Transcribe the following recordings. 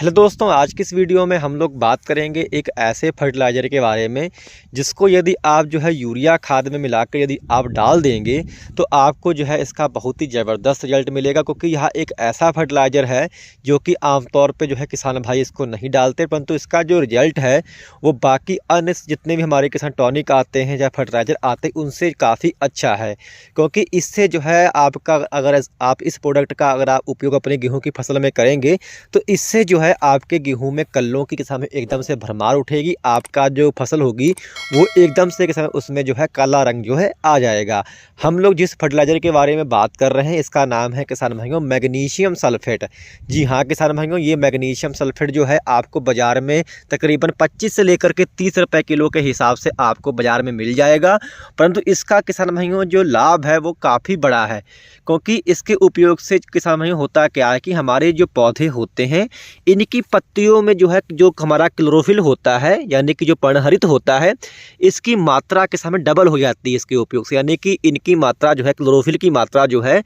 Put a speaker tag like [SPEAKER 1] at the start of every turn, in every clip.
[SPEAKER 1] Hello दोस्तों, आज की इस वीडियो में हम लोग बात करेंगे एक ऐसे फर्टिलाइज़र के बारे में जिसको यदि आप जो है यूरिया खाद में मिलाकर यदि आप डाल देंगे तो आपको जो है इसका बहुत ही ज़बरदस्त रिजल्ट मिलेगा। क्योंकि यह एक ऐसा फर्टिलाइज़र है जो कि आमतौर पे जो है किसान भाई इसको नहीं डालते, परंतु इसका जो रिजल्ट है वो बाकी अन्य जितने भी हमारे किसान टॉनिक आते हैं या फर्टिलाइज़र आते हैं उनसे काफ़ी अच्छा है। क्योंकि इससे जो है आपका अगर आप इस प्रोडक्ट का अगर आप उपयोग अपने गेहूँ की फसल में करेंगे तो इससे जो है आपके गेहूं में कल्लों की किस्म में एकदम से भरमार उठेगी। आपका जो फसल होगी वो एकदम से किस्म उसमें जो है काला रंग जो है आ जाएगा। हम लोग जिस फर्टिलाइज़र के बारे में बात कर रहे हैं इसका नाम है किसान भाइयों मैग्नीशियम सल्फेट। जी हाँ किसान भाइयों, ये मैग्नीशियम सल्फेट जो है आपको बाज़ार में तकरीबन 25 से लेकर के 30 रुपये किलो के हिसाब से आपको बाज़ार में मिल जाएगा। परंतु इसका किसान भाइयों जो लाभ है वो काफ़ी बड़ा है। क्योंकि इसके उपयोग से किसान भाइयों होता क्या है कि हमारे जो पौधे होते हैं इनकी पत्तियों में जो है जो हमारा क्लोरोफिल होता है यानी कि जो पर्णहरित होता है इसकी मात्रा के समय डबल हो जाती है इसके उपयोग से। यानी कि इनकी मात्रा जो है क्लोरोफिल की मात्रा जो है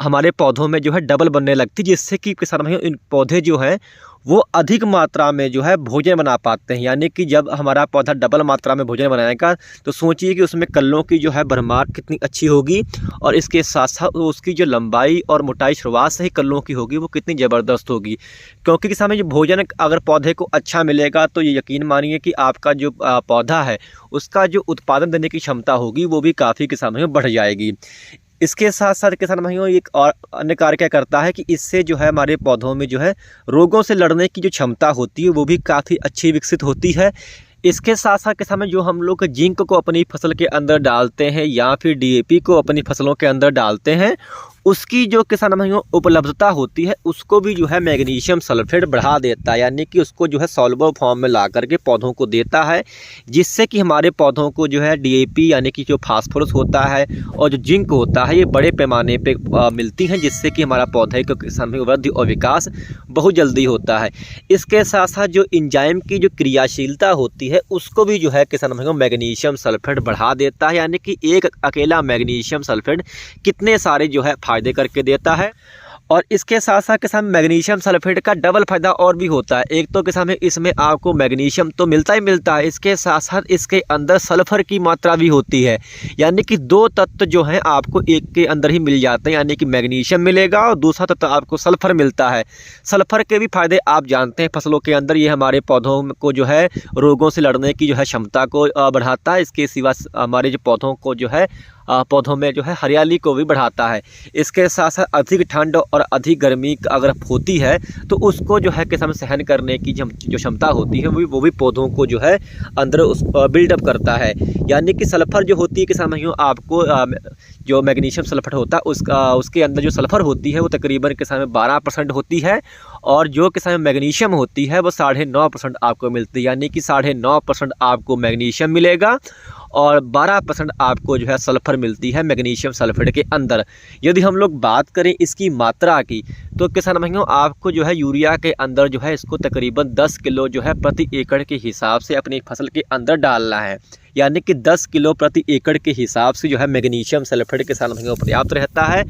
[SPEAKER 1] हमारे पौधों में जो है डबल बनने लगती है, जिससे कि किसान भाइयों इन पौधे जो हैं वो अधिक मात्रा में जो है भोजन बना पाते हैं। यानी कि जब हमारा पौधा डबल मात्रा में भोजन बनाएगा तो सोचिए कि उसमें कल्लों की जो है भरमार कितनी अच्छी होगी और इसके साथ साथ उसकी जो लंबाई और मोटाई शुरुआत से ही कल्लों की होगी वो कितनी ज़बरदस्त होगी। क्योंकि किसान जो भोजन अगर पौधे को अच्छा मिलेगा तो ये यकीन मानिए कि आपका जो पौधा है उसका जो उत्पादन देने की क्षमता होगी वो भी काफ़ी किसान भाइयों बढ़ जाएगी। इसके साथ साथ किसान भाइयों एक और अन्य कार्य क्या करता है कि इससे जो है हमारे पौधों में जो है रोगों से लड़ने की जो क्षमता होती है वो भी काफ़ी अच्छी विकसित होती है। इसके साथ साथ किसान में जो हम लोग जिंक को अपनी फसल के अंदर डालते हैं या फिर डीएपी को अपनी फसलों के अंदर डालते हैं उसकी जो किसान भाइयों उपलब्धता होती है उसको भी जो है मैग्नीशियम सल्फेट बढ़ा देता है। यानी कि उसको जो है सॉल्युबल फॉर्म में ला करके पौधों को देता है, जिससे कि हमारे पौधों को जो है डीएपी यानी कि जो फास्फोरस होता है और जो जिंक होता है ये बड़े पैमाने पे मिलती हैं, जिससे कि हमारा पौधे को किसान भाइयों वृद्धि और विकास बहुत जल्दी होता है। इसके साथ साथ जो इंजाइम की जो क्रियाशीलता होती है उसको भी जो है किसान भाइयों मैग्नीशियम सल्फेट बढ़ा देता है। यानी कि एक अकेला मैग्नीशियम सल्फेट कितने सारे जो है फायदे करके देता है। और इसके साथ साथ किसान मैग्नीशियम सल्फेट का डबल फायदा और भी होता है। एक तो किसान इसमें आपको मैग्नीशियम तो मिलता ही मिलता है, इसके साथ साथ इसके अंदर सल्फर की मात्रा भी होती है। यानी कि दो तत्व जो हैं आपको एक के अंदर ही मिल जाते हैं। यानी कि मैग्नीशियम मिलेगा और दूसरा तत्व आपको सल्फर मिलता है। सल्फर के भी फायदे आप जानते हैं फसलों के अंदर, ये हमारे पौधों को जो है रोगों से लड़ने की जो है क्षमता को बढ़ाता है। इसके सिवा हमारे जो पौधों को जो है पौधों में जो है हरियाली को भी बढ़ाता है। इसके साथ साथ अधिक ठंड और अधिक गर्मी अगर होती है तो उसको जो है किसान सहन करने की जो क्षमता होती है वो भी पौधों को जो है अंदर उस बिल्डअप करता है। यानी कि सल्फर जो होती है किसान भाइयों आपको जो मैग्नीशियम सल्फेट होता है उसके अंदर जो सल्फर होती है वो तकरीबन किसान में 12% होती है और जो किसान मैग्नीशियम होती है वो 9.5% आपको मिलती है। यानी कि 9.5% आपको मैग्नीशियम मिलेगा और 12% आपको जो है सल्फर मिलती है मैग्नीशियम सल्फेट के अंदर। यदि हम लोग बात करें इसकी मात्रा की तो किसान भाइयों आपको जो है यूरिया के अंदर जो है इसको तकरीबन 10 किलो जो है प्रति एकड़ के हिसाब से अपनी फसल के अंदर डालना है। यानी कि 10 किलो प्रति एकड़ के हिसाब से जो है मैग्नीशियम सल्फेट किसान भाइयों पर्याप्त रहता है।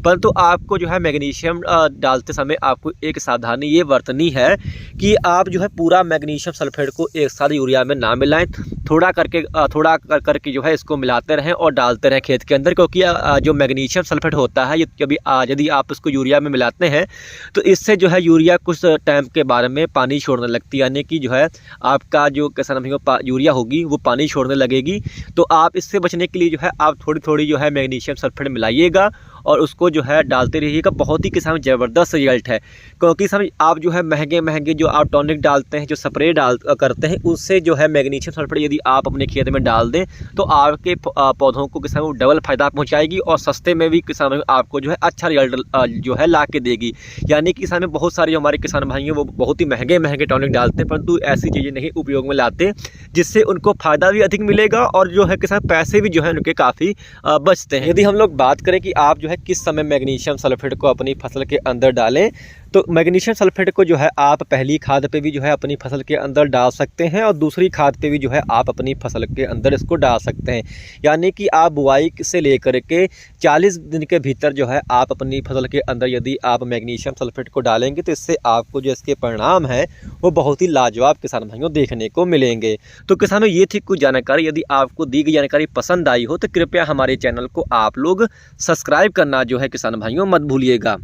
[SPEAKER 1] परंतु आपको जो है मैग्नीशियम डालते समय आपको एक सावधानी ये बरतनी है कि आप जो है पूरा मैग्नीशियम सल्फेट को एक साथ यूरिया में ना मिलाएं, थोड़ा करके जो है इसको मिलाते रहें और डालते रहें खेत के अंदर। क्योंकि जो मैग्नीशियम सल्फेट होता है यदि आप इसको यूरिया में मिलाते हैं तो इससे जो है यूरिया कुछ टाइम के बारे में पानी छोड़ने लगती है। यानी कि जो है आपका जो किसान भाइयों यूरिया होगी वो पानी छोड़ने लगेगी। तो आप इससे बचने के लिए जो है आप थोड़ी थोड़ी जो है मैग्नीशियम सल्फेट मिलाइएगा और उसको जो है डालते रहिएगा। बहुत ही किसान ज़बरदस्त रिजल्ट है। क्योंकि समझ आप जो है महंगे जो आप टॉनिक डालते हैं, जो स्प्रे करते हैं, उससे जो है मैग्नीशियम सल्फेट यदि आप अपने खेत में डाल दें तो आपके पौधों को किसान डबल फायदा पहुंचाएगी और सस्ते में भी किसान आपको जो है अच्छा रिजल्ट जो है ला के देगी। यानी कि किसान में बहुत सारे जो हमारे किसान भाई हैं वो बहुत ही महंगे टॉनिक डालते हैं, परंतु ऐसी चीज़ें नहीं उपयोग में लाते जिससे उनको फ़ायदा भी अधिक मिलेगा और जो है किसान पैसे भी जो है उनके काफ़ी बचते हैं। यदि हम लोग बात करें कि आप जो है किस समय मैग्नीशियम सल्फेट को अपनी फसल के अंदर डालें तो मैग्नीशियम सल्फेट को जो है आप पहली खाद पे भी जो है अपनी फसल के अंदर डाल सकते हैं और दूसरी खाद पे भी जो है आप अपनी फसल के अंदर इसको डाल सकते हैं। यानी कि आप बुआई से लेकर के 40 दिन के भीतर जो है आप अपनी फसल के अंदर यदि आप मैग्नीशियम सल्फेट को डालेंगे तो इससे आपको जो इसके परिणाम हैं वो बहुत ही लाजवाब किसान भाइयों देखने को मिलेंगे। तो किसानों ये थी कुछ जानकारी। यदि आपको दी गई जानकारी पसंद आई हो तो कृपया हमारे चैनल को आप लोग सब्सक्राइब करना जो है किसान भाइयों मत भूलिएगा।